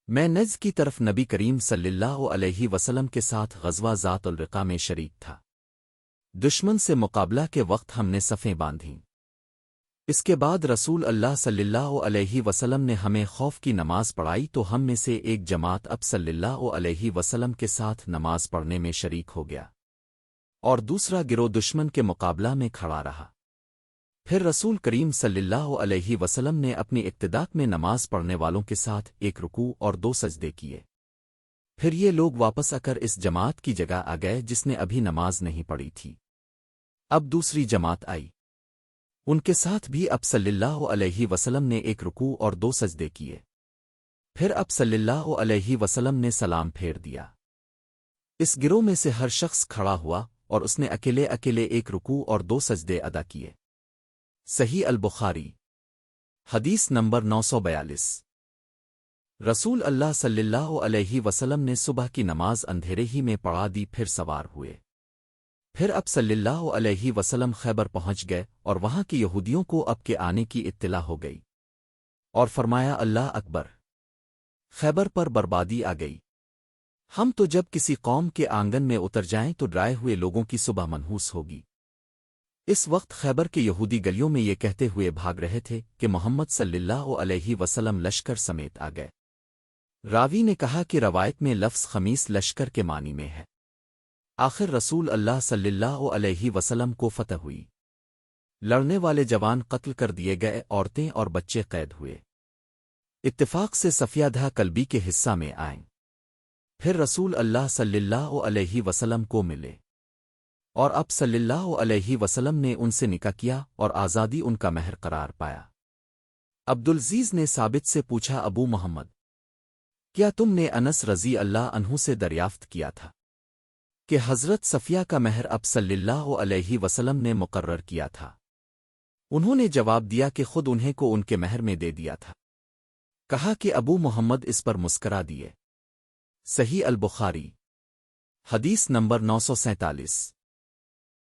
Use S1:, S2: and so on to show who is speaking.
S1: میں نجد کی طرف نبی کریم صلی اللہ علیہ وسلم کے ساتھ غزوہ ذات الرقا میں شریک تھا۔ دشمن سے مقابلہ کے وقت ہم نے صفیں باندھیں۔ اس کے بعد رسول اللہ صلی اللہ علیہ وسلم نے ہمیں خوف کی نماز پڑھائی تو ہم میں سے ایک جماعت اب صلی اللہ علیہ وسلم کے ساتھ نماز پڑھنے میں شریک ہو گیا، اور دوسرا گروہ دشمن کے مقابلہ میں کھڑا رہا۔ پھر رسول کریم صلی اللہ علیہ وسلم نے اپنی اقتداء میں نماز پڑھنے والوں کے ساتھ ایک رکوع اور 2 سجدے کیے۔ پھر یہ لوگ واپس آ کر اس جماعت کی جگہ آ گئے جس نے ابھی نماز نہیں پڑھی تھی۔ اب دوسری جماعت آئی، ان کے ساتھ بھی اب صلی اللہ علیہ وسلم نے ایک رکوع اور 2 سجدے کیے۔ پھر اب صلی اللہ علیہ وسلم نے سلام پھیر دیا۔ اس گروہ میں سے ہر شخص کھڑا ہوا اور اس نے اکیلے اکیلے ایک رکوع اور 2 سجدے ادا کیے۔ صحیح البخاری حدیث نمبر 942۔ رسول اللہ صلی اللہ علیہ وسلم نے صبح کی نماز اندھیرے ہی میں پڑھا دی، پھر سوار ہوئے۔ پھر اب صلی اللہ علیہ وسلم خیبر پہنچ گئے اور وہاں کے یہودیوں کو اب کے آنے کی اطلاع ہو گئی، اور فرمایا اللہ اکبر، خیبر پر بربادی آ گئی۔ ہم تو جب کسی قوم کے آنگن میں اتر جائیں تو ڈرائے ہوئے لوگوں کی صبح منحوس ہوگی۔ اس وقت خیبر کے یہودی گلیوں میں یہ کہتے ہوئے بھاگ رہے تھے کہ محمد صلی اللہ علیہ وسلم لشکر سمیت آ گئے۔ راوی نے کہا کہ روایت میں لفظ خمیس لشکر کے معنی میں ہے۔ آخر رسول اللہ صلی اللہ علیہ وسلم کو فتح ہوئی، لڑنے والے جوان قتل کر دیے گئے، عورتیں اور بچے قید ہوئے۔ اتفاق سے صفیہ دھا کلبی کے حصہ میں آئیں۔ پھر رسول اللہ صلی اللہ علیہ وسلم کو ملے، اور اب صلی اللہ علیہ وسلم نے ان سے نکاح کیا اور آزادی ان کا مہر قرار پایا۔ عبدالعزیز نے ثابت سے پوچھا، ابو محمد، کیا تم نے انس رضی اللہ عنہ سے دریافت کیا تھا کہ حضرت صفیہ کا مہر اب صلی اللہ علیہ وسلم نے مقرر کیا تھا؟ انہوں نے جواب دیا کہ خود انہیں کو ان کے مہر میں دے دیا تھا۔ کہا کہ ابو محمد اس پر مسکرا دیے۔ صحیح البخاری حدیث نمبر 947۔